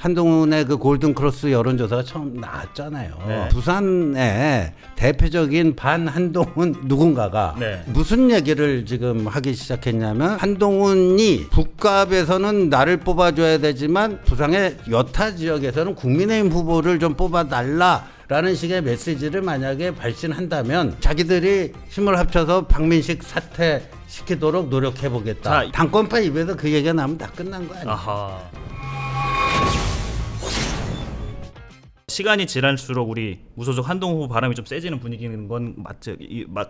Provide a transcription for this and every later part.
한동훈의 그 골든크로스 여론조사가 처음 나왔잖아요. 네. 부산의 대표적인 반 한동훈 누군가가 네. 무슨 얘기를 지금 하기 시작했냐면 한동훈이 북갑에서는 나를 뽑아줘야 되지만 부산의 여타 지역에서는 국민의힘 후보를 좀 뽑아달라. 라는 식의 메시지를 만약에 발신한다면 자기들이 힘을 합쳐서 박민식 사퇴시키도록 노력해보겠다. 자, 당권파 입에서 그 얘기가 나오면 다 끝난 거 아니에요? 아하. 시간이 지날수록 우리 무소속 한동훈 후보 바람이 좀 세지는 분위기인 건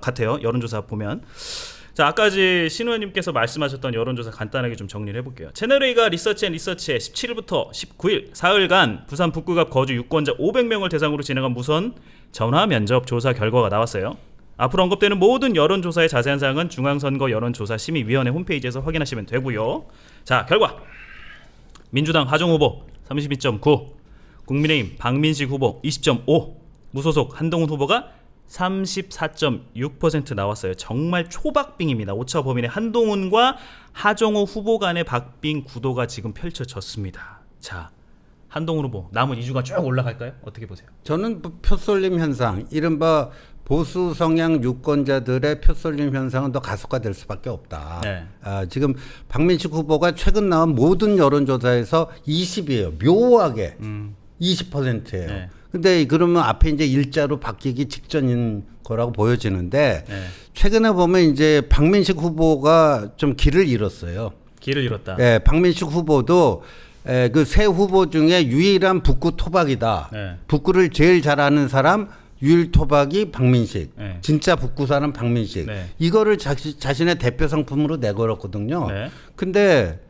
같아요. 여론조사 보면. 자, 아까지 신 의원님께서 말씀하셨던 여론조사 간단하게 좀 정리를 해볼게요. 채널A가 리서치앤리서치에 17일부터 19일 사흘간 부산 북구갑 거주 유권자 500명을 대상으로 진행한 무선 전화 면접 조사 결과가 나왔어요. 앞으로 언급되는 모든 여론조사의 자세한 사항은 중앙선거 여론조사심의위원회 홈페이지에서 확인하시면 되고요. 자, 결과 민주당 하정 후보 32.9, 국민의힘 박민식 후보 20.5, 무소속 한동훈 후보가 34.6% 나왔어요. 정말 초박빙입니다. 오차 범인의 한동훈과 하정우 후보 간의 박빙 구도가 지금 펼쳐졌습니다. 자, 한동훈 후보 남은 2주간 쭉 올라갈까요? 어떻게 보세요? 저는 표쏠림 현상, 이른바 보수 성향 유권자들의 표쏠림 현상은 더 가속화될 수밖에 없다. 네. 지금 박민식 후보가 최근 나온 모든 여론조사에서 20이에요. 묘하게 20%예요. 네. 근데 그러면 앞에 이제 일자로 바뀌기 직전인 거라고 보여지는데 네. 최근에 보면 이제 박민식 후보가 좀 길을 잃었어요. 길을 잃었다. 예, 박민식 후보도 그 세 후보 중에 유일한 북구 토박이다. 네. 북구를 제일 잘하는 사람 유일 토박이 박민식. 네. 진짜 북구 사람 박민식. 네. 이거를 자신의 대표 상품으로 내걸었거든요. 네. 근데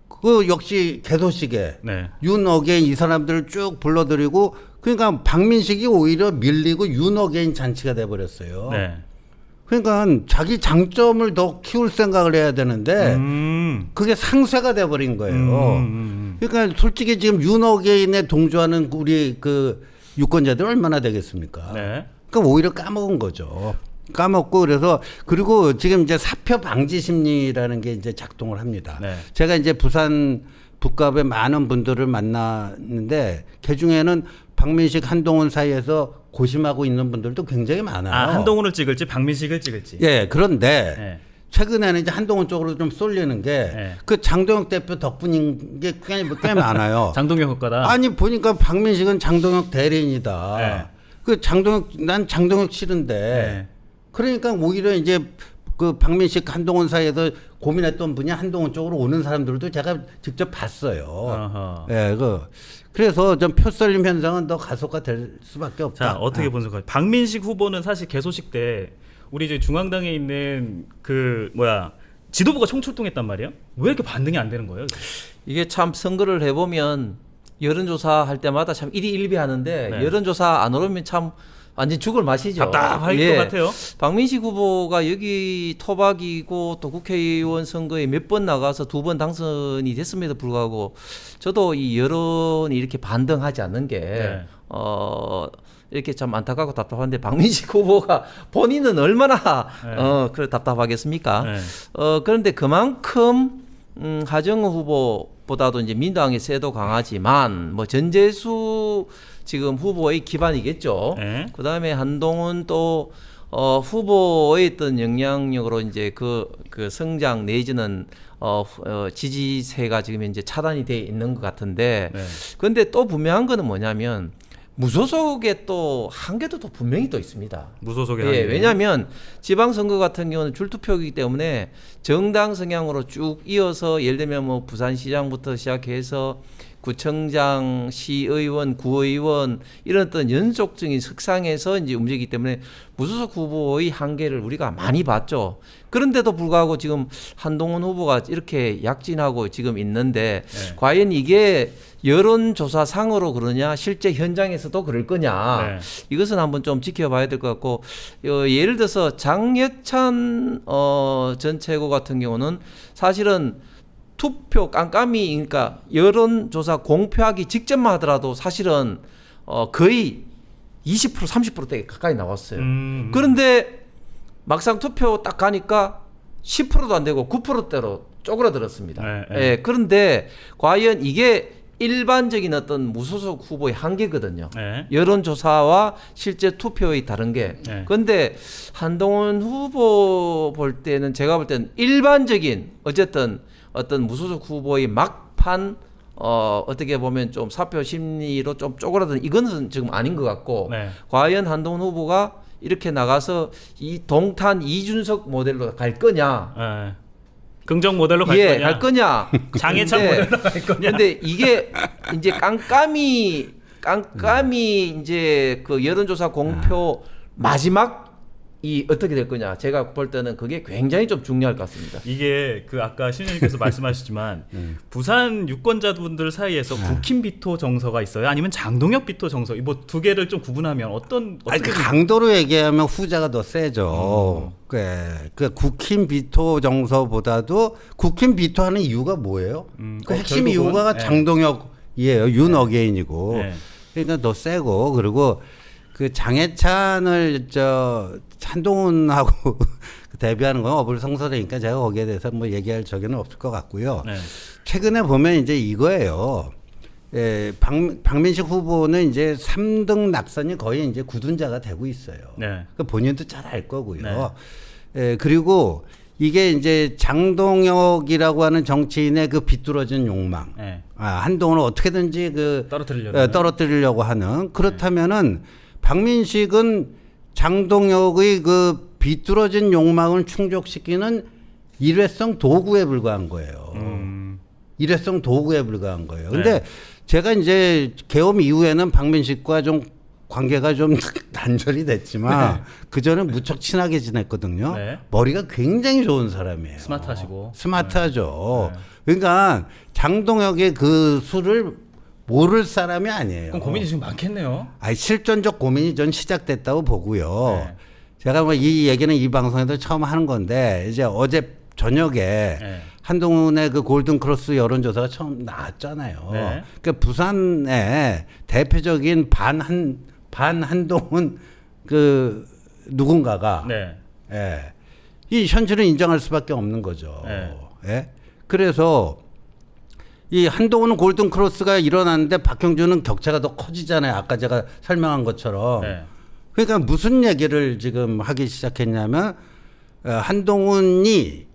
그 역시 개소식에 네. 윤어게인 이 사람들을 쭉 불러들이고 그러니까 박민식이 오히려 밀리고 윤어게인 잔치가 돼버렸어요. 네. 그러니까 자기 장점을 더 키울 생각을 해야 되는데 그게 상쇄가 돼버린 거예요. 그러니까 솔직히 지금 윤어게인에 동조하는 우리 그 유권자들 얼마나 되겠습니까? 네. 그러니까 오히려 까먹은 거죠. 까먹고 그래서 그리고 지금 이제 사표 방지 심리라는 게 이제 작동을 합니다. 네. 제가 이제 부산 북갑의 많은 분들을 만났는데 그 중에는 박민식 한동훈 사이에서 고심하고 있는 분들도 굉장히 많아요. 아, 한동훈을 찍을지 박민식을 찍을지. 예, 그런데 네. 최근에는 이제 한동훈 쪽으로 좀 쏠리는 게 그 네. 장동혁 대표 덕분인 게 꽤 많아요. 장동혁 효과다. 아니 보니까 박민식은 장동혁 대리인이다. 네. 그 난 장동혁 싫은데. 네. 그러니까 오히려 이제 그 박민식 한동훈 사이에서 고민했던 분이 한동훈 쪽으로 오는 사람들도 제가 직접 봤어요. 어허. 예, 그래서 좀 표썰림 현상은 더 가속화될 수밖에 없다. 자, 어떻게 분석할까요? 박민식 후보는 사실 개소식 때 우리 이제 중앙당에 있는 그 지도부가 총출동했단 말이에요. 왜 이렇게 반등이 안 되는 거예요? 이게 참 선거를 해보면 여론조사 할 때마다 참 일희일비하는데 네. 여론조사 안 오르면 참 완전 죽을 맛이죠. 답답할 것 같아요. 박민식 후보가 여기 토박이고 또 국회의원 선거에 몇 번 나가서 2번 당선이 됐음에도 불구하고 저도 이 여론이 이렇게 반등하지 않는 게 네. 이렇게 참 안타깝고 답답한데 박민식 후보가 본인은 얼마나 네. 그래 답답하겠습니까? 네. 그런데 그만큼 하정우 후보보다도 이제 민주당의 세도 강하지만 뭐 전재수 지금 후보의 기반이겠죠. 네. 그다음에 한동훈 또 후보의 어떤 영향력으로 이제 그 성장 내지는 지지세가 지금 이제 차단이 돼 있는 것 같은데. 네. 그런데 또 분명한 거는 뭐냐면 무소속의 또 한계도 또 분명히 또 있습니다. 무소속의 예, 한계. 왜냐하면 지방선거 같은 경우는 줄투표이기 때문에 정당 성향으로 쭉 이어서 예를 들면 뭐 부산시장부터 시작해서 구청장, 시의원, 구의원 이런 어떤 연속적인 석상에서 이제 움직이기 때문에 무소속 후보의 한계를 우리가 많이 봤죠. 그런데도 불구하고 지금 한동훈 후보가 이렇게 약진하고 지금 있는데 네. 과연 이게 여론조사상으로 그러냐 실제 현장에서도 그럴 거냐 네. 이것은 한번 좀 지켜봐야 될 것 같고 예를 들어서 장여찬 전 최고 같은 경우는 사실은 투표 깜깜이 그러니까 여론조사 공표하기 직전만 하더라도 사실은 거의 20% 30%대 가까이 나왔어요. 그런데 막상 투표 딱 가니까 10%도 안 되고 9%대로 쪼그라들었습니다. 네, 네. 예, 그런데 과연 이게 일반적인 어떤 무소속 후보의 한계거든요. 네. 여론조사와 실제 투표의 다른 게. 네. 그런데 한동훈 후보 볼 때는 제가 볼 때는 일반적인 어쨌든 어떤 무소속 후보의 막판 어떻게 보면 좀 사표 심리로 좀 쪼그라든 이거는 지금 아닌 것 같고 네. 과연 한동훈 후보가 이렇게 나가서 이 동탄 이준석 모델로 갈 거냐? 네. 긍정 모델로 갈 예, 거냐? 갈 거냐? 장해찬 근데- 모델로 갈 거냐? 근데 이게 이제 깜깜이 이제 그 여론조사 공표 마지막 이 어떻게 될 거냐? 제가 볼 때는 그게 굉장히 좀 중요할 것 같습니다. 이게 그 아까 신현님께서 말씀하셨지만 부산 유권자분들 사이에서 국힘 비토 정서가 있어요? 아니면 장동혁 비토 정서? 뭐 두 개를 좀 구분하면 어떤 아니, 어떻게 강도로 얘기하면 후자가 더 세죠. 그 국힘 비토 정서보다도 국힘 비토하는 이유가 뭐예요? 그 핵심 결국은, 이유가 네. 장동혁이에요. 윤 어게인이고. 네. 그러니까 더 세고 그리고 그 장해찬을 한동훈하고 대비하는 건 어불성설이니까 제가 거기에 대해서 뭐 얘기할 적에는 없을 것 같고요. 네. 최근에 보면 이제 이거예요. 박민식 후보는 이제 3등 낙선이 거의 이제 굳은자가 되고 있어요. 네. 그 본인도 잘 알 거고요. 그리고 이게 이제 장동혁이라고 하는 정치인의 그 비뚤어진 욕망. 네. 한동훈을 어떻게든지 떨어뜨리려고 하는. 그렇다면은 박민식은 장동혁의 그 비뚤어진 욕망을 충족시키는 일회성 도구에 불과한 거예요. 일회성 도구에 불과한 거예요. 근데 제가 이제 계엄 이후에는 박민식과 좀 관계가 좀 단절이 됐지만 그 전에 무척 친하게 지냈거든요. 네. 머리가 굉장히 좋은 사람이에요. 스마트하시고. 스마트하죠. 그러니까 장동혁의 그 수를 모를 사람이 아니에요. 그럼 고민이 지금 많겠네요. 아니, 실존적 고민이 전 시작됐다고 보고요. 네. 제가 뭐 이 얘기는 이 방송에서 처음 하는 건데 이제 어제 저녁에 네. 한동훈의 그 골든 크로스 여론조사가 처음 나왔잖아요. 네. 그러니까 부산의 대표적인 반한동훈 그 누군가가 네. 이 현실을 인정할 수밖에 없는 거죠. 네. 예? 그래서 이 한동훈은 골든 크로스가 일어났는데 박형준은 격차가 더 커지잖아요. 아까 제가 설명한 것처럼. 네. 그러니까 무슨 얘기를 지금 하기 시작했냐면 한동훈이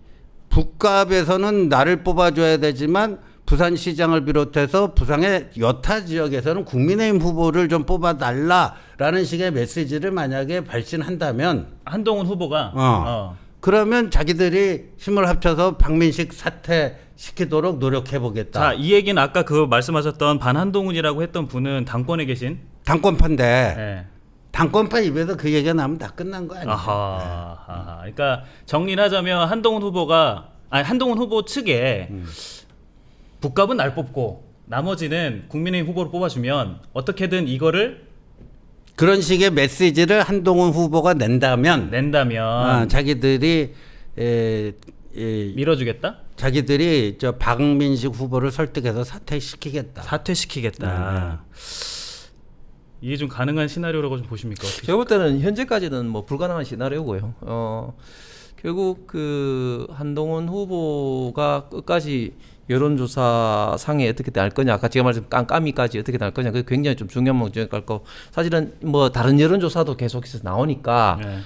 북갑에서는 나를 뽑아줘야 되지만 부산시장을 비롯해서 부산의 여타 지역에서는 국민의힘 후보를 좀 뽑아달라라는 식의 메시지를 만약에 발신한다면 한동훈 후보가 그러면 자기들이 힘을 합쳐서 박민식 사퇴시키도록 노력해보겠다. 자, 이 얘기는 아까 그 말씀하셨던 반한동훈이라고 했던 분은 당권에 계신 당권파인데 네. 당권파 입에서 그 얘기가 나면 다 끝난 거 아니에요? 아하. 그러니까 정리를 하자면 한동훈 후보 측에 북갑은 날 뽑고 나머지는 국민의힘 후보를 뽑아주면 어떻게든 이거를 그런 식의 메시지를 한동훈 후보가 낸다면 자기들이 밀어주겠다? 자기들이 저 박민식 후보를 설득해서 사퇴시키겠다. 사퇴시키겠다. 이게 좀 가능한 시나리오라고 좀 보십니까? 어떻게 제가 볼 때는 현재까지는 뭐 불가능한 시나리오고요. 결국 그 한동훈 후보가 끝까지 여론조사 상에 어떻게 날 거냐, 아까 제가 말씀 깜깜이까지 어떻게 날 거냐, 그게 굉장히 좀 중요한 문제일 것 같고, 사실은 뭐 다른 여론조사도 계속해서 나오니까 네.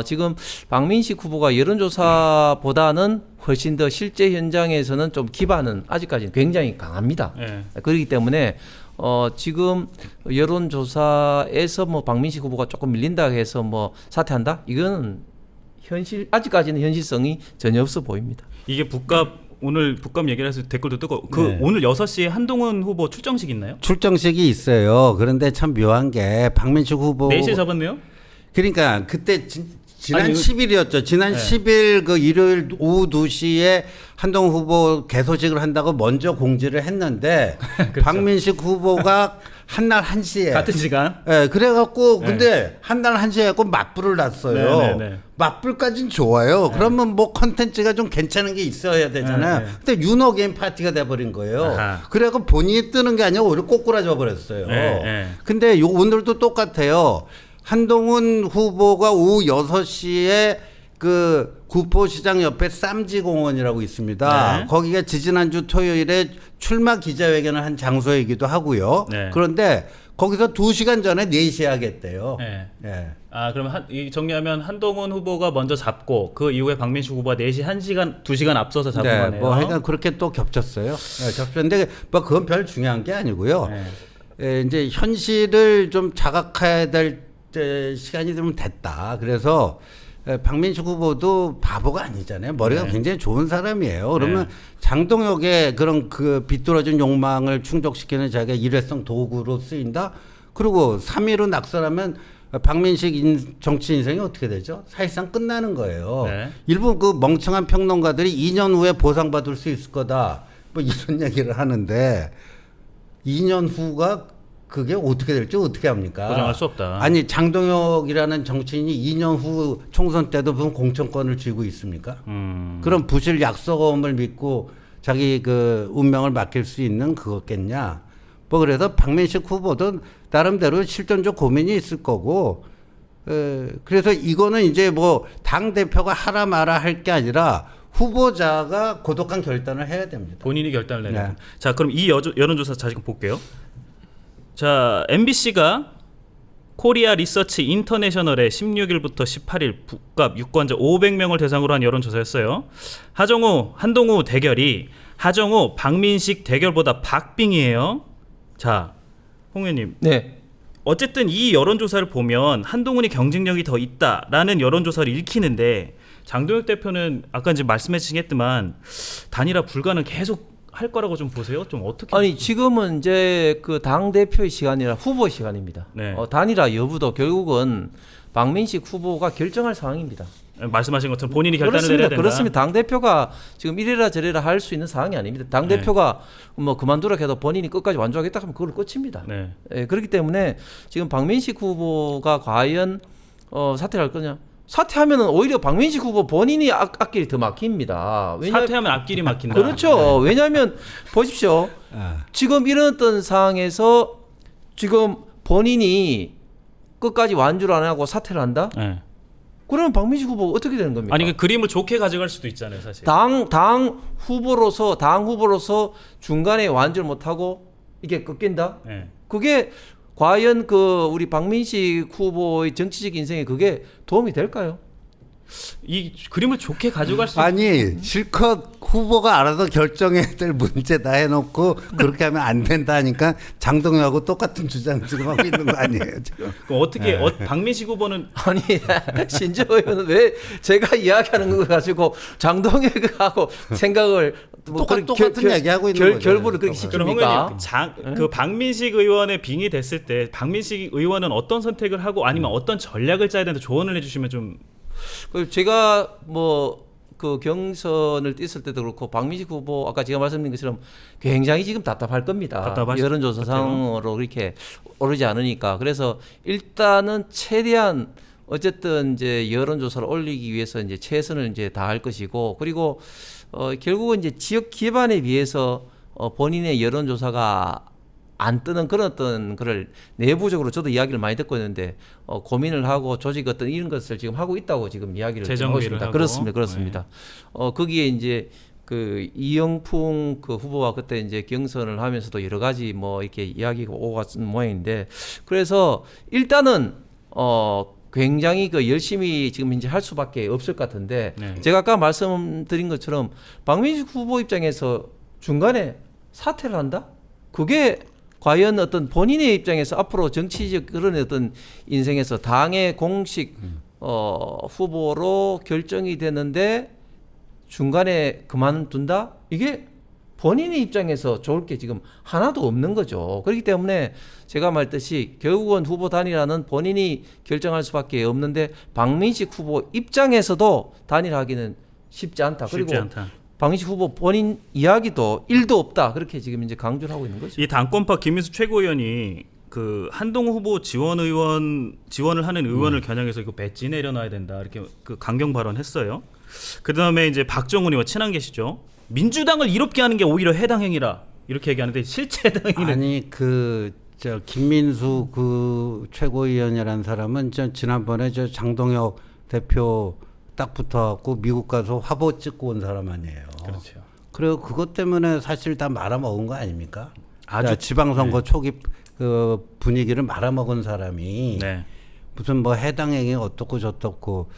지금 박민식 후보가 여론조사보다는 훨씬 더 실제 현장에서는 좀 기반은 아직까지는 굉장히 강합니다. 네. 그렇기 때문에 지금 여론조사에서 뭐 박민식 후보가 조금 밀린다 해서 뭐 사퇴한다? 이거는 아직까지는 현실성이 전혀 없어 보입니다. 이게 오늘 북감 얘기를 해서 댓글도 뜨고 네. 오늘 6시에 한동훈 후보 출정식 있나요? 출정식이 있어요. 그런데 참 묘한 게 박민식 후보 4시에 잡았네요? 그러니까 그때 지난 아니, 10일이었죠. 지난 네. 10일 그 일요일 오후 2시에 한동훈 후보 개소식을 한다고 먼저 공지를 했는데 그렇죠. 박민식 후보가 한날 1시에 같은 시간? 그래갖고 네. 근데 한날 1시에 갖고 맞불을 놨어요. 네. 맞불까지는 좋아요. 그러면 뭐 컨텐츠가 좀 괜찮은 게 있어야 되잖아요. 네. 근데 윤호게임 파티가 돼버린 거예요. 아하. 그래갖고 본인이 뜨는 게 아니라 오히려 꼬꾸라져 버렸어요. 네. 근데 오늘도 똑같아요. 한동훈 후보가 오후 6시에 그 구포시장 옆에 쌈지공원이라고 있습니다. 네. 거기가 지지난주 토요일에 출마 기자회견을 한 장소이기도 하고요. 네. 그런데 거기서 2시간 전에 4시에 하겠대요. 네. 예. 아, 그러면 정리하면 한동훈 후보가 먼저 잡고 그 이후에 박민식 후보가 4시 1시간 2시간 앞서서 잡은 네, 거네요. 뭐 하여간 그렇게 또 겹쳤어요. 네, 겹쳤는데 뭐 그건 별 중요한 게 아니고요. 네. 이제 현실을 좀 자각해야 될 시간이 좀 됐다. 그래서 박민식 후보도 바보가 아니잖아요. 머리가 네. 굉장히 좋은 사람이에요. 그러면 네. 장동혁의 그런 그 비뚤어진 욕망을 충족시키는 자기가 일회성 도구로 쓰인다. 그리고 3위로 낙선하면 박민식 정치 인생이 어떻게 되죠? 사실상 끝나는 거예요. 네. 일부 그 멍청한 평론가들이 2년 후에 보상받을 수 있을 거다. 뭐 이런 얘기를 하는데 2년 후가 그게 어떻게 될지 어떻게 합니까? 보장할 수 없다. 아니 장동혁이라는 정치인이 2년 후 총선 때도 무슨 공천권을 쥐고 있습니까? 그런 부실 약속을 믿고 자기 그 운명을 맡길 수 있는 그거겠냐? 뭐 그래서 박민식 후보도 나름대로 실존적 고민이 있을 거고, 그래서 이거는 이제 뭐 당 대표가 하라 마라 할 게 아니라 후보자가 고독한 결단을 해야 됩니다. 본인이 결단을 내는. 네. 자, 그럼 이 여론조사 다시 볼게요. 자, MBC가 코리아 리서치 인터내셔널에 16일부터 18일 북갑 유권자 500명을 대상으로 한 여론조사였어요. 한동후 대결이 하정우 박민식 대결보다 박빙이에요. 자, 홍 의원님. 네. 어쨌든 이 여론조사를 보면 한동훈이 경쟁력이 더 있다라는 여론조사를 읽히는데 장동혁 대표는 아까 이제 말씀해 주시겠지만 단일화 불가능 계속 할 거라고 좀 보세요. 좀 어떻게? 아니 지금은 이제 그 당 대표의 시간이라 후보 시간입니다. 네. 단일화 여부도 결국은 박민식 후보가 결정할 상황입니다. 말씀하신 것처럼 본인이 결단을 내려야 된다. 그렇습니다. 당 대표가 지금 이래라 저래라 할 수 있는 상황이 아닙니다. 당 네. 대표가 뭐 그만두라 해도 본인이 끝까지 완주하겠다 하면 그걸 끝입니다. 네. 그렇기 때문에 지금 박민식 후보가 과연 사퇴를 할 거냐? 사퇴하면은 오히려 박민식 후보 본인이 앞길이 더 막힙니다. 사퇴하면 앞길이 막힌다. 그렇죠. 왜냐하면 보십시오. 지금 이런 어떤 상황에서 지금 본인이 끝까지 완주를 안 하고 사퇴를 한다? 네. 그러면 박민식 후보 어떻게 되는 겁니까? 아니 그 그림을 좋게 가져갈 수도 있잖아요, 사실. 당 후보로서 중간에 완주를 못 하고 이게 꺾인다? 네. 그게 과연 그 우리 박민식 후보의 정치적 인생에 그게 도움이 될까요? 이 그림을 좋게 가져갈 수. 아니 실컷 후보가 알아서 결정해야 될 문제다 해놓고 그렇게 하면 안 된다 하니까 장동혁하고 똑같은 주장 지금 하고 있는 거 아니에요 지금. 그럼 어떻게 박민식 후보는 아니 신재 의원은 왜 제가 이야기하는 거 가지고 장동혁하고 생각을 뭐 똑같은 얘기하고 있는 거죠. 결부를 그렇게 그럼 홍 시킵니까? 의원님 그 박민식 의원의 빙이 됐을 때 박민식 의원은 어떤 선택을 하고 아니면 어떤 전략을 짜야 되는지 조언을 해주시면 좀. 제가 뭐 그 경선을 뛰었을 때도 그렇고 박민식 후보 아까 제가 말씀드린 것처럼 굉장히 지금 답답할 겁니다. 답답하실 여론조사상으로 그렇게 오르지 않으니까. 그래서 일단은 최대한 어쨌든 이제 여론조사를 올리기 위해서 이제 최선을 이제 다할 것이고 그리고 결국은 이제 지역 기반에 비해서 본인의 여론조사가 안 뜨는 그런 어떤 그를 내부적으로 저도 이야기를 많이 듣고 있는데 고민을 하고 조직 어떤 이런 것을 지금 하고 있다고 지금 이야기를 하고 있습니다. 그렇습니다. 거기에 이제 그 이영풍 그 후보와 그때 이제 경선을 하면서도 여러 가지 뭐 이렇게 이야기가 오고 갔는 모양인데 그래서 일단은 굉장히 그 열심히 지금 이제 할 수밖에 없을 것 같은데 네. 제가 아까 말씀드린 것처럼 박민식 후보 입장에서 중간에 사퇴를 한다? 그게 과연 어떤 본인의 입장에서 앞으로 정치적 그런 어떤 인생에서 당의 공식 후보로 결정이 되는데 중간에 그만둔다? 이게 본인의 입장에서 좋을 게 지금 하나도 없는 거죠. 그렇기 때문에 제가 말했듯이 결국은 후보 단일화는 본인이 결정할 수밖에 없는데 박민식 후보 입장에서도 단일화하기는 쉽지 않다. 쉽지 그리고 않다. 박민식 후보 본인 이야기도 일도 없다. 그렇게 지금 이제 강조를 하고 있는 거죠. 이 당권파 김민수 최고위원이 그 한동훈 후보 지원을 하는 의원을 겨냥해서 이거 배지 내려놔야 된다 이렇게 그 강경 발언했어요. 그 다음에 이제 박정훈 의원 친한 계시죠. 민주당을 이롭게 하는 게 오히려 해당 행위라 이렇게 얘기하는데 실제 해당 행위는 아니 저 김민수 그 최고위원이라는 사람은 저 지난번에 저 장동혁 대표 딱 붙어갖고 미국 가서 화보 찍고 온 사람 아니에요. 그렇죠. 그리고 그것 때문에 사실 다 말아먹은 거 아닙니까? 아주 지방선거 초기 그 분위기를 말아먹은 사람이 네. 무슨 뭐 해당행위 어떻고 저떻고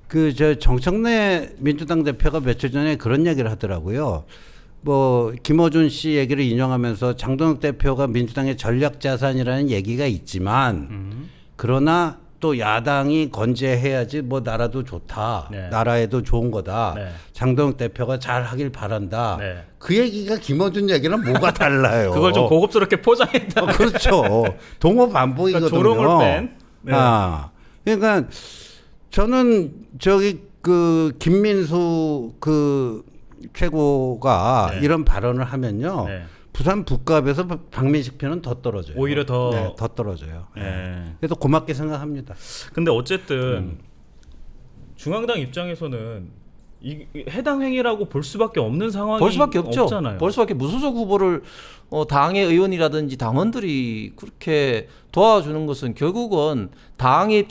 그 저 정청래 민주당 대표가 며칠 전에 그런 얘기를 하더라고요. 뭐 김어준 씨 얘기를 인용하면서 장동혁 대표가 민주당의 전략 자산이라는 얘기가 있지만 그러나 또 야당이 건재해야지 뭐 나라도 좋다. 네. 나라에도 좋은 거다. 네. 장동혁 대표가 잘 하길 바란다. 네. 그 얘기가 김어준 얘기랑 뭐가 달라요? 그걸 좀 고급스럽게 포장했다. 그렇죠. 동호 반복이거든요. 그러니까 조롱을 뺀. 네. 그러니까 저는 저기 그 김민수 그 최고가 네. 이런 발언을 하면요. 네. 부산 북갑에서 박민식 표는 더 떨어져요. 오히려 더. 네, 더 떨어져요. 네. 그래서 고맙게 생각합니다. 근데 어쨌든 중앙당 입장에서는 해당 행위라고 볼 수밖에 없는 상황이 볼 수밖에 없죠. 없잖아요. 볼 수밖에 무소속 후보를 당의 의원이라든지 당원들이 그렇게 도와주는 것은 결국은 당의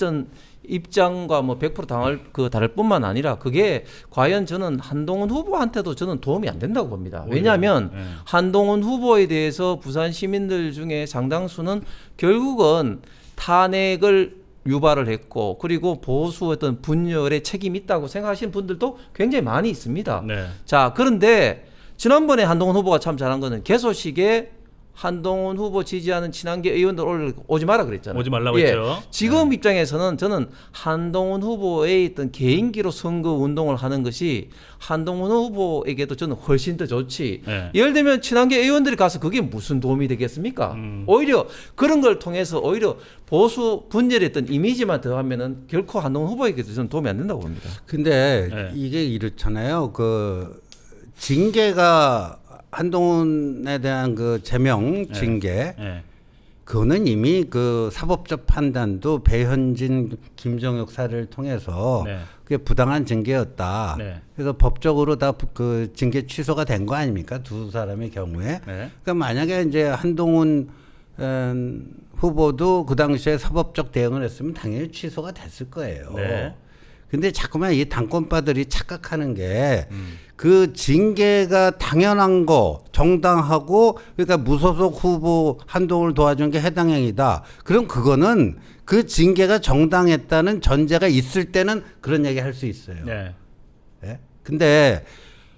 입장과 뭐 100% 다를 뿐만 아니라 그게 과연 저는 한동훈 후보한테도 저는 도움이 안 된다고 봅니다. 왜냐하면 네. 한동훈 후보에 대해서 부산 시민들 중에 상당수는 결국은 탄핵을 유발을 했고 그리고 보수 어떤 분열의 책임이 있다고 생각하시는 분들도 굉장히 많이 있습니다. 네. 자, 그런데 지난번에 한동훈 후보가 참 잘한 거는 개소식에 한동훈 후보 지지하는 친한계 의원들 오지 마라 그랬잖아요. 오지 말라고 했죠. 지금 입장에서는 저는 한동훈 후보의 어떤 개인기로 선거 운동을 하는 것이 한동훈 후보에게도 저는 훨씬 더 좋지. 네. 예를 들면 친한계 의원들이 가서 그게 무슨 도움이 되겠습니까? 오히려 그런 걸 통해서 오히려 보수 분열의 어떤 이미지만 더하면은 결코 한동훈 후보에게도 저는 도움이 안 된다고 봅니다. 근데 네. 이게 이렇잖아요. 그 징계가 한동훈에 대한 그 제명 징계 네. 그거는 이미 그 사법적 판단도 배현진 김정혁 사례를 통해서 네. 그게 부당한 징계였다. 네. 그래서 법적으로 다 그 징계 취소가 된 거 아닙니까? 두 사람의 경우에. 네. 그러니까 만약에 이제 한동훈 후보도 그 당시에 사법적 대응을 했으면 당연히 취소가 됐을 거예요. 네. 근데 자꾸만 이 당권파들이 착각하는 게 그 징계가 당연한 거 정당하고 그러니까 무소속 후보 한동훈을 도와준 게 해당 행위다. 그럼 그거는 그 징계가 정당했다는 전제가 있을 때는 그런 얘기 할 수 있어요. 네. 예? 근데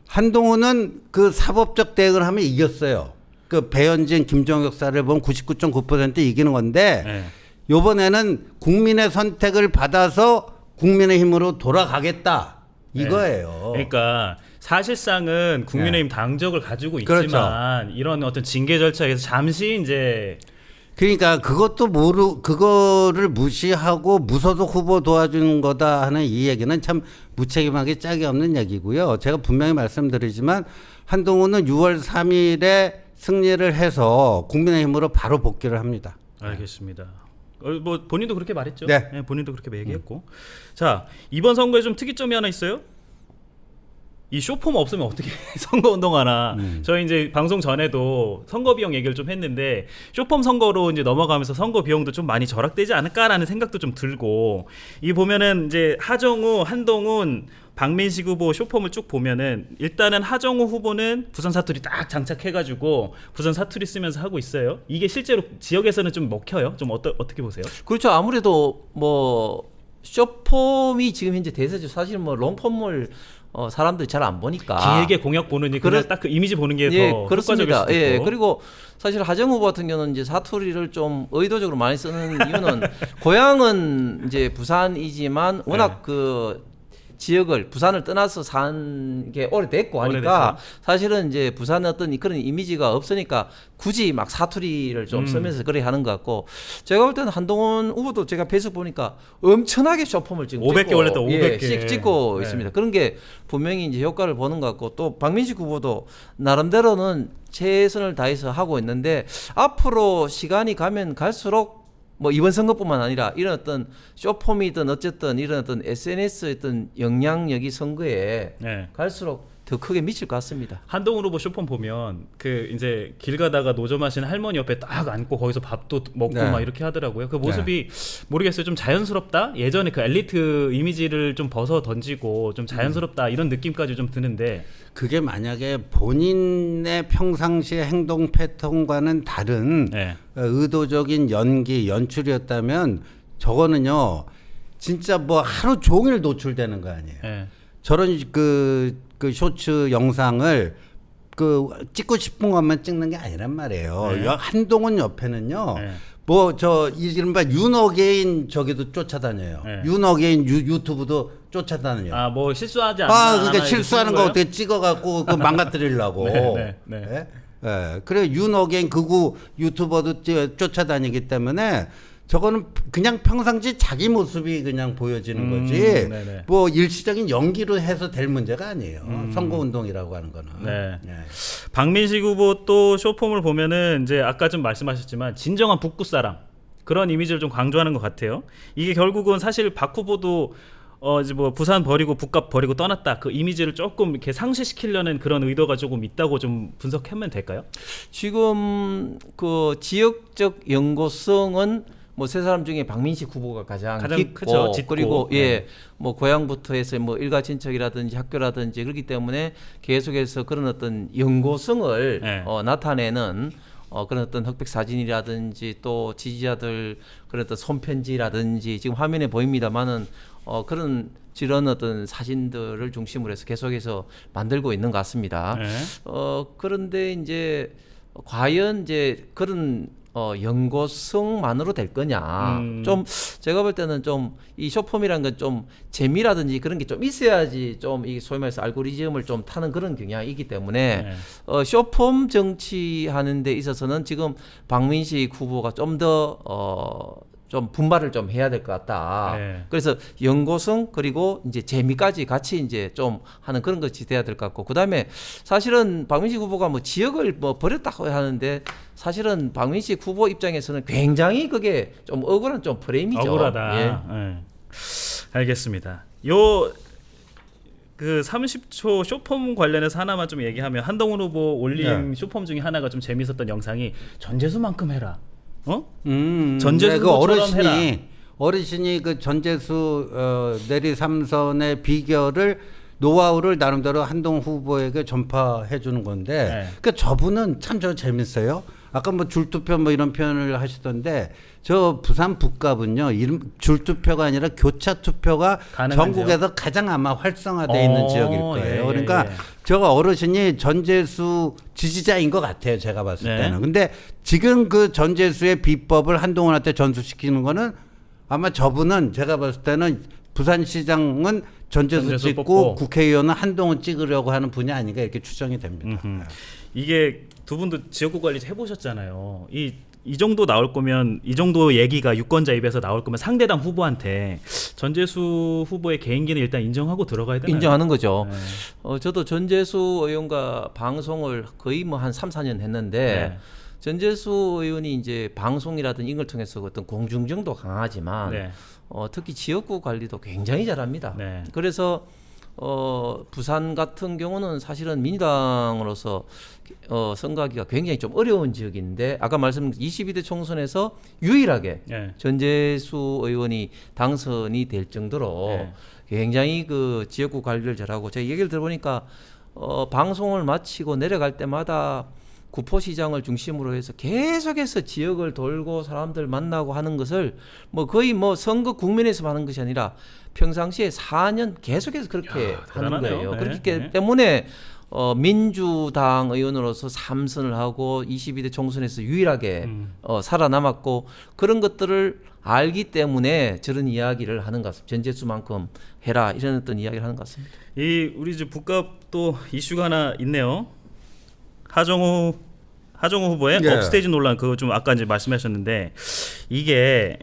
한동훈은 그 사법적 대응을 하면 이겼어요. 그 배현진 김정혁 사를 보면 99.9% 이기는 건데 네. 요번에는 국민의 선택을 받아서 국민의힘으로 돌아가겠다 이거예요. 그러니까 사실상은 국민의힘 당적을 가지고 있지만 이런 어떤 징계 절차에서 잠시 이제 그러니까 그것도 그거를 무시하고 무소속 후보 도와주는 거다 하는 이 얘기는 참 무책임하게 짝이 없는 얘기고요. 제가 분명히 말씀드리지만 한동훈은 6월 3일에 승리를 해서 국민의힘으로 바로 복귀를 합니다. 알겠습니다. 뭐 본인도 그렇게 말했죠. 네. 네, 본인도 그렇게 얘기했고. 자, 이번 선거에 좀 특이점이 하나 있어요. 이 쇼폼 없으면 어떻게 선거 운동하나. 저희 이제 방송 전에도 선거 비용 얘기를 좀 했는데 쇼폼 선거로 이제 넘어가면서 선거 비용도 좀 많이 절약되지 않을까라는 생각도 좀 들고 이 보면은 이제 하정우, 한동훈, 박민식 후보 쇼폼을 쭉 보면은 일단은 하정우 후보는 부산 사투리 딱 장착해가지고 부산 사투리 쓰면서 하고 있어요. 이게 실제로 지역에서는 좀 먹혀요. 좀 어떻게 보세요? 그렇죠. 아무래도 뭐 쇼폼이 지금 현재 대세죠. 사실 뭐 롱폼을 사람들이 잘 안 보니까 길게 공약 보느니 그냥 딱 그 이미지 보는 게 더 그렇습니다. 효과적일 수도 예, 있고. 그리고 사실 하정우 후보 같은 경우는 이제 사투리를 좀 의도적으로 많이 쓰는 이유는 고향은 이제 부산이지만 워낙 그 지역을 부산을 떠나서 산 게 오래됐고 하니까 오래됐죠. 사실은 이제 부산의 어떤 그런 이미지가 없으니까 굳이 막 사투리를 좀 쓰면서 그래 하는 것 같고 제가 볼 때는 한동훈 후보도 제가 페이스북 보니까 엄청나게 쇼폼을 지금 500개 찍고, 올렸다, 500개. 찍고 네. 있습니다. 그런 게 분명히 이제 효과를 보는 것 같고 또 박민식 후보도 나름대로는 최선을 다해서 하고 있는데 앞으로 시간이 가면 갈수록 뭐 이번 선거뿐만 아니라 이런 어떤 쇼폼이든 어쨌든 이런 어떤 SNS의 어떤 영향력이 선거에 네. 갈수록 더 크게 미칠 것 같습니다. 한동훈 후보 쇼폼 보면 그 이제 길 가다가 노점하시는 할머니 옆에 딱 앉고 거기서 밥도 먹고 네. 막 이렇게 하더라고요. 그 모습이 모르겠어요. 좀 자연스럽다. 예전에 그 엘리트 이미지를 좀 벗어 던지고 좀 자연스럽다 이런 느낌까지 좀 드는데 그게 만약에 본인의 평상시 행동 패턴과는 다른 네. 의도적인 연기, 연출이었다면 저거는요 진짜 뭐 하루 종일 노출되는 거 아니에요. 네. 저런 그 쇼츠 영상을 그 찍고 싶은 것만 찍는 게 아니란 말이에요. 네. 한동훈 옆에는요. 네. 뭐 저 이른바 윤어게인 저기도 쫓아다녀요. 네. 윤어게인 유튜브도 쫓아다녀요. 아 뭐 실수하지 않나. 그러니까 않아 실수하는 이렇게 거 쓰는 어떻게 찍어갖고 그 망가뜨리려고. 네, 네, 네. 예? 예. 그래 윤어게인 극우 유튜버도 쫓아다니기 때문에 저거는 그냥 평상시 자기 모습이 그냥 보여지는 거지. 네네. 뭐 일시적인 연기로 해서 될 문제가 아니에요. 선거운동이라고 하는 거는. 네. 예. 박민식 후보 또 쇼폼을 보면은 이제 아까 좀 말씀하셨지만 진정한 북구 사람 그런 이미지를 좀 강조하는 것 같아요. 이게 결국은 사실 박 후보도 이제 뭐 부산 버리고 북값 버리고 떠났다 그 이미지를 조금 이렇게 상쇄시키려는 그런 의도가 조금 있다고 좀 분석하면 될까요? 지금 그 지역적 연고성은 뭐 세 사람 중에 박민식 후보가 가장 깊고 크죠. 짙고. 그리고 네. 예 뭐 고향부터 해서 뭐 일가 친척이라든지 학교라든지 그렇기 때문에 계속해서 그런 어떤 연고성을 네. 나타내는 그런 어떤 흑백 사진이라든지 또 지지자들 그런 어떤 손편지라든지 지금 화면에 보입니다만은 그런 이런 어떤 사진들을 중심으로 해서 계속해서 만들고 있는 것 같습니다. 네. 그런데 이제 과연 이제 그런 연고성만으로 될 거냐? 좀 제가 볼 때는 좀 이 쇼폼이라는 건 좀 재미라든지 그런 게 좀 있어야지 좀 이 소위 말해서 알고리즘을 좀 타는 그런 경향이 있기 때문에 네. 쇼폼 정치하는 데 있어서는 지금 박민식 후보가 좀 더 좀 분발을 좀 해야 될 것 같다. 네. 그래서 연고성 그리고 이제 재미까지 같이 이제 좀 하는 그런 것이 돼야 될 것 같고 그다음에 사실은 박민식 후보가 뭐 지역을 뭐 버렸다고 하는데 사실은 박민식 후보 입장에서는 굉장히 그게 좀 억울한 좀 프레임이죠. 억울하다. 예. 네. 알겠습니다. 요 그 30초 쇼폼 관련해서 하나만 좀 얘기하면 한동훈 후보 올린 쇼폼 중에 하나가 좀 재밌었던 영상이 전재수만큼 해라. 전재수 그 후보처럼 해라. 어르신이 그 전재수 내리 삼선의 비결을 노하우를 나름대로 한동훈 후보에게 전파해 주는 건데, 네. 그러니까 저분은 참 저 재밌어요. 아까 뭐 줄투표 뭐 이런 표현을 하시던데 저 부산 북갑은요 줄투표가 아니라 교차 투표가 가능한 전국에서 가장 아마 활성화돼 있는 지역일 거예요. 예, 그러니까 예. 저 어르신이 전재수 지지자인 것 같아요. 제가 봤을 네. 때는. 근데 지금 그 전재수의 비법을 한동훈한테 전수시키는 거는 아마 저분은 제가 봤을 때는 부산시장은 전재수 찍고 뽑고. 국회의원은 한동훈 찍으려고 하는 분이 아닌가 이렇게 추정이 됩니다. 이게 두 분도 지역구 관리 해보셨잖아요. 이 정도 나올 거면 이 정도 얘기가 유권자 입에서 나올 거면 상대당 후보한테 전재수 후보의 개인기는 일단 인정하고 들어가야 되나요? 인정하는 거죠. 네. 저도 전재수 의원과 방송을 거의 뭐 한 3, 4년 했는데 네. 전재수 의원이 이제 방송이라든지 이걸 통해서 어떤 공중정도 강하지만 네. 특히 지역구 관리도 굉장히 잘합니다. 네. 그래서 부산 같은 경우는 사실은 민주당으로서 선거하기가 굉장히 좀 어려운 지역인데 아까 말씀드린 22대 총선에서 유일하게 네. 전재수 의원이 당선이 될 정도로 네. 굉장히 그 지역구 관리를 잘하고 제가 얘기를 들어보니까 방송을 마치고 내려갈 때마다 구포시장을 중심으로 해서 계속해서 지역을 돌고 사람들 만나고 하는 것을 뭐 거의 뭐 선거 국면에서 하는 것이 아니라 평상시에 4년 계속해서 그렇게 하는 대단하네요. 거예요. 네, 그렇기 네. 때문에 민주당 의원으로서 3선을 하고 22대 총선에서 유일하게 살아남았고 그런 것들을 알기 때문에 저런 이야기를 하는 것 같습니다. 전재수만큼 해라 이런 어떤 이야기를 하는 것 같습니다. 이 우리 집 북갑도 이슈가 하나 있네요. 하정우 후보의 예. 업스테이지 논란 그거 좀 아까 이제 말씀하셨는데 이게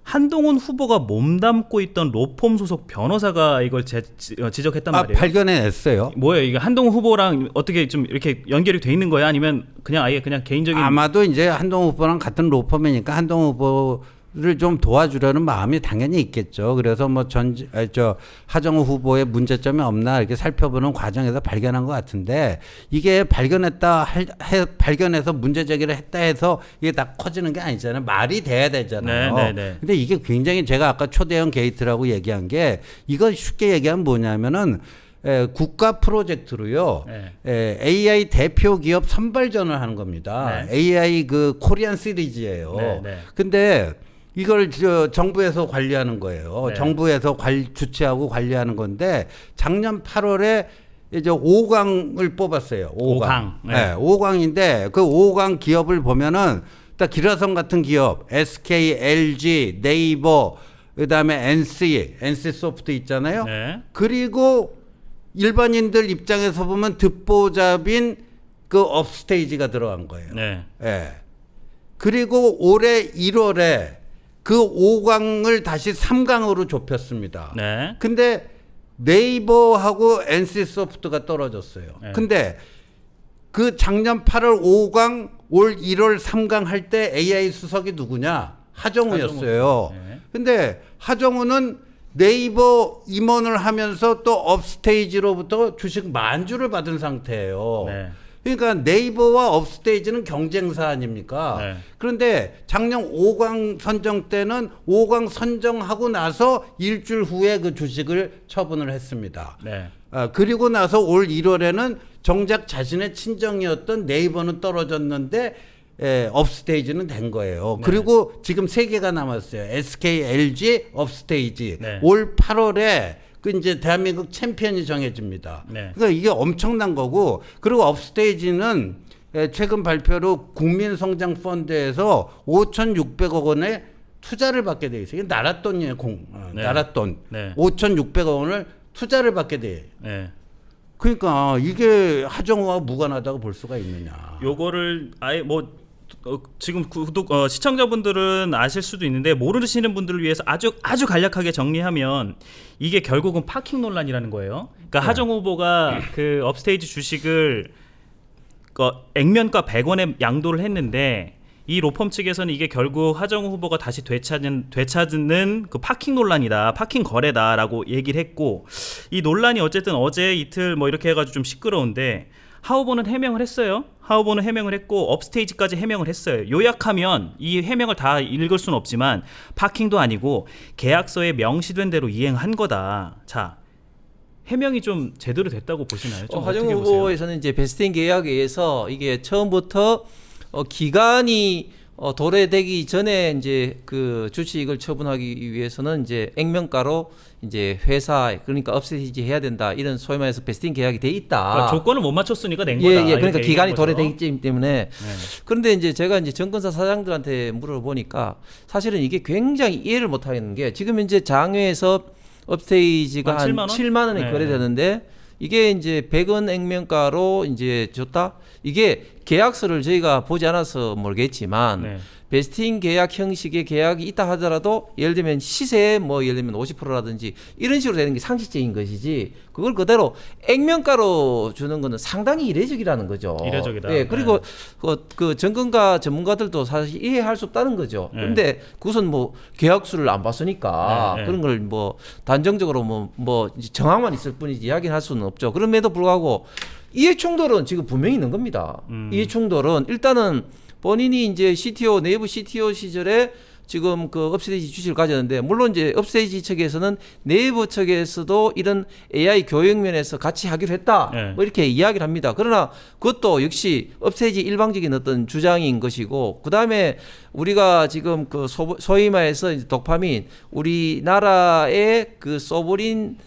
한동훈 후보가 몸담고 있던 로펌 소속 변호사가 이걸 지적했단 말이에요. 발견해냈어요. 뭐예요? 이게 한동훈 후보랑 어떻게 좀 이렇게 연결이 돼 있는 거야? 아니면 그냥 아예 그냥 개인적인 아마도 이제 한동훈 후보랑 같은 로펌이니까 한동훈 후보 좀 도와주려는 마음이 당연히 있겠죠. 그래서 뭐 하정우 후보의 문제점이 없나 이렇게 살펴보는 과정에서 발견한 것 같은데 이게 발견해서 문제 제기를 했다 해서 이게 다 커지는 게 아니잖아요. 말이 돼야 되잖아요. 네. 근데 이게 굉장히 제가 아까 초대형 게이트라고 얘기한 게 이거 쉽게 얘기하면 뭐냐면은 국가 프로젝트로요. AI 대표 기업 선발전을 하는 겁니다. AI 그 코리안 시리즈예요. 근데 이걸 정부에서 관리하는 거예요. 정부에서 주최하고 관리하는 건데 작년 8월에 이제 5강을 뽑았어요. 5강. 5강인데 그 5강 기업을 보면은 딱 기라성 같은 기업, SK, LG, 네이버, 그다음에 NC 소프트 있잖아요. 그리고 일반인들 입장에서 보면 듣보잡인 그 업스테이지가 들어간 거예요. 그리고 올해 1월에 그 5강을 다시 3강으로 좁혔습니다. 근데 네이버하고 NC소프트가 떨어졌어요. 근데 그 작년 8월 5강, 올 1월 3강 할 때 AI 수석이 누구냐? 하정우였어요. 근데 하정우는 네이버 임원을 하면서 또 업스테이지로부터 주식 만주를 받은 상태예요. 그러니까 네이버와 업스테이지는 경쟁사 아닙니까? 그런데 작년 5강 선정 때는 5강 선정하고 나서 일주일 후에 그 주식을 처분을 했습니다. 그리고 나서 올 1월에는 정작 자신의 친정이었던 네이버는 떨어졌는데 업스테이지는 된 거예요. 그리고 지금 3개가 남았어요. SK, LG, 업스테이지. 올 8월에 그 이제 대한민국 챔피언이 정해집니다. 그러니까 이게 엄청난 거고, 그리고 업스테이지는 최근 발표로 국민성장펀드에서 5,600억 원의 투자를 받게 돼 있어요. 이게 나라 돈이에요, 나라 돈. 5,600억 원을 투자를 받게 돼요. 그러니까 이게 하정우와 무관하다고 볼 수가 있느냐. 요거를 아예 뭐 지금 시청자분들은 아실 수도 있는데 모르시는 분들을 위해서 아주 간략하게 정리하면 이게 결국은 파킹 논란이라는 거예요. 그러니까 하정우 후보가 그 업스테이지 주식을 액면가 100원에 양도를 했는데 이 로펌 측에서는 이게 결국 하정우 후보가 다시 되찾는 그 파킹 논란이다, 파킹 거래다라고 얘기를 했고, 이 논란이 어쨌든 어제 이틀 뭐 이렇게 해가지고 좀 시끄러운데 하 후보는 해명을 했어요. 하 후보는 해명을 했고 업스테이지까지 해명을 했어요. 요약하면 이 해명을 다 읽을 수는 없지만 파킹도 아니고 계약서에 명시된 대로 이행한 거다. 자, 해명이 좀 제대로 됐다고 보시나요? 좀 하정우 어떻게 보세요? 후보에서는 이제 베스팅 계약에 의해서 이게 처음부터 기간이 도래되기 전에 이제 그 주식을 처분하기 위해서는 이제 액면가로 이제 회사 그러니까 업스테이지 해야 된다 이런 소위 말해서 베스팅 계약이 돼 있다. 그러니까 조건을 못 맞췄으니까 낸 거다. 그러니까 기간이 거죠. 도래되기 때문에. 그런데 이제 제가 이제 증권사 사장들한테 물어보니까 사실은 이게 굉장히 이해를 못 하겠는 게 지금 이제 장외에서 업스테이지가 한 7만 원에 거래되는데 이게 이제 100원 액면가로 이제 줬다. 이게 계약서를 저희가 보지 않아서 모르겠지만 베스팅 계약 형식의 계약이 있다 하더라도 예를 들면 시세에 뭐 예를 들면 50%라든지 이런 식으로 되는 게 상식적인 것이지 그걸 그대로 액면가로 주는 거는 상당히 이례적이라는 거죠. 이례적이다. 그리고 그 정권가 전문가들도 사실 이해할 수 없다는 거죠. 그런데 그것은 뭐 계약수를 안 봤으니까 그런 걸 뭐 단정적으로 뭐 정황만 있을 뿐이지 이야기는 할 수는 없죠. 그럼에도 불구하고 이해 충돌은 지금 분명히 있는 겁니다. 이해 충돌은 일단은 본인이 이제 CTO 내부 CTO 시절에 지금 그 업스테이지 주식을 가졌는데 물론 이제 업스테이지 측에서는 내부 측에서도 이런 AI 교육 면에서 같이 하기로 했다. 뭐 이렇게 이야기를 합니다. 그러나 그것도 역시 업스테이지 일방적인 어떤 주장인 것이고 그다음에 우리가 지금 그 소위 말해서 이제 도파민 우리나라의 그 소브린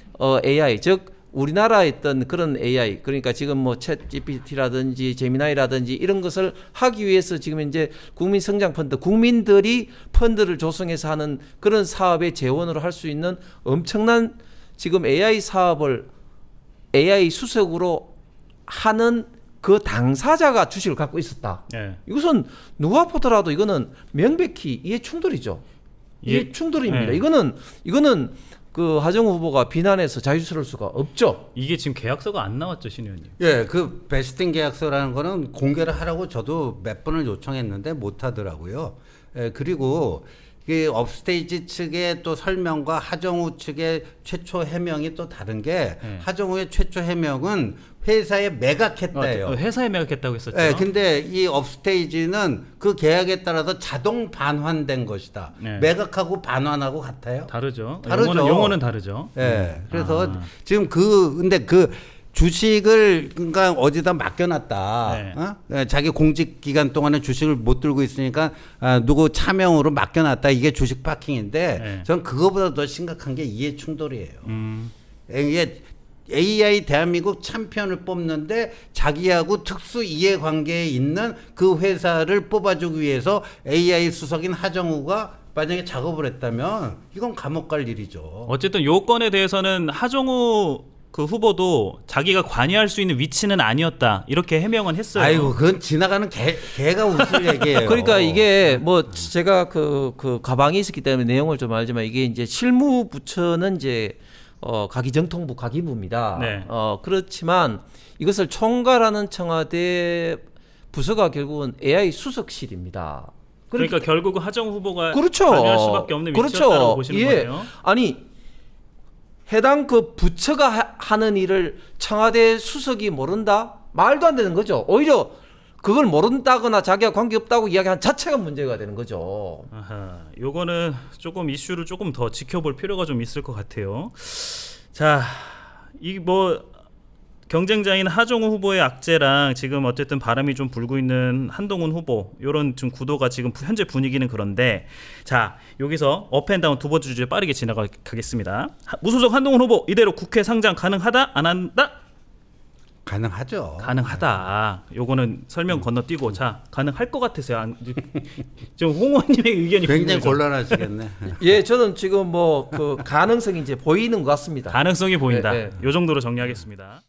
AI 즉 우리나라에 있던 그런 AI 그러니까 지금 뭐 챗 GPT라든지 제미나이라든지 이런 것을 하기 위해서 지금 이제 국민성장펀드 국민들이 펀드를 조성해서 하는 그런 사업의 재원으로 할 수 있는 엄청난 지금 AI 사업을 AI 수석으로 하는 그 당사자가 주식을 갖고 있었다. 이것은 누가 보더라도 이거는 명백히 이해 충돌이죠. 이해 충돌입니다. 이거는 그 하정우 후보가 비난해서 자유스러울 수가 없죠. 이게 지금 계약서가 안 나왔죠, 신 의원님. 그 베스팅 계약서라는 거는 공개를 하라고 저도 몇 번을 요청했는데 못 하더라고요. 그리고 그 업스테이지 측의 또 설명과 하정우 측의 최초 해명이 또 다른 게 네. 하정우의 최초 해명은 회사에 매각했다예요. 회사에 매각했다고 했었죠. 네, 근데 이 업스테이지는 그 계약에 따라서 자동 반환된 것이다. 네. 매각하고 반환하고 같아요? 다르죠. 다르죠. 용어는 다르죠. 네. 그래서 지금 근데 그 주식을 그러니까 어디다 맡겨놨다. 네. 어? 네, 자기 공직 기간 동안에 주식을 못 들고 있으니까 누구 차명으로 맡겨놨다. 이게 주식 파킹인데 네. 전 그거보다 더 심각한 게 이해 충돌이에요. 음. 이게 AI 대한민국 챔피언을 뽑는데 자기하고 특수 이해관계에 있는 그 회사를 뽑아주기 위해서 AI 수석인 하정우가 만약에 작업을 했다면 이건 감옥 갈 일이죠. 어쨌든 요건에 대해서는 하정우 그 후보도 자기가 관여할 수 있는 위치는 아니었다 이렇게 해명은 했어요. 아이고 그건 지나가는 개가 웃을 얘기예요. 그러니까 이게 뭐 제가 그 가방이 있었기 때문에 내용을 좀 알지만 이게 이제 실무 부처는 이제 가기정통부 가기부입니다. 네. 그렇지만 이것을 총괄하는 청와대 부서가 결국은 AI 수석실입니다. 그러니까 결국은 하정우 후보가 그렇죠. 관여할 수밖에 없는 위치였다고 보시는 거예요. 아니 해당 그 부처가 하는 일을 청와대 수석이 모른다? 말도 안 되는 거죠. 오히려 그걸 모른다거나 자기가 관계없다고 이야기한 자체가 문제가 되는 거죠. 아하, 요거는 조금 이슈를 조금 더 지켜볼 필요가 좀 있을 것 같아요. 자, 이 뭐 경쟁자인 하정우 후보의 악재랑 지금 어쨌든 바람이 좀 불고 있는 한동훈 후보 요런 좀 구도가 지금 현재 분위기는 그런데 자 여기서 업앤다운 두 번째 주제 빠르게 지나가겠습니다. 무소속 한동훈 후보 이대로 국회 상장 가능하다 안 한다? 가능하죠. 가능하다. 요거는 설명 건너뛰고 자 가능할 것 같으세요. 지금 홍 의원님의 의견이 굉장히 궁금해서. 곤란하시겠네. 예, 저는 지금 뭐 그 가능성이 이제 보이는 것 같습니다. 가능성이 보인다. 네, 네. 요 정도로 정리하겠습니다.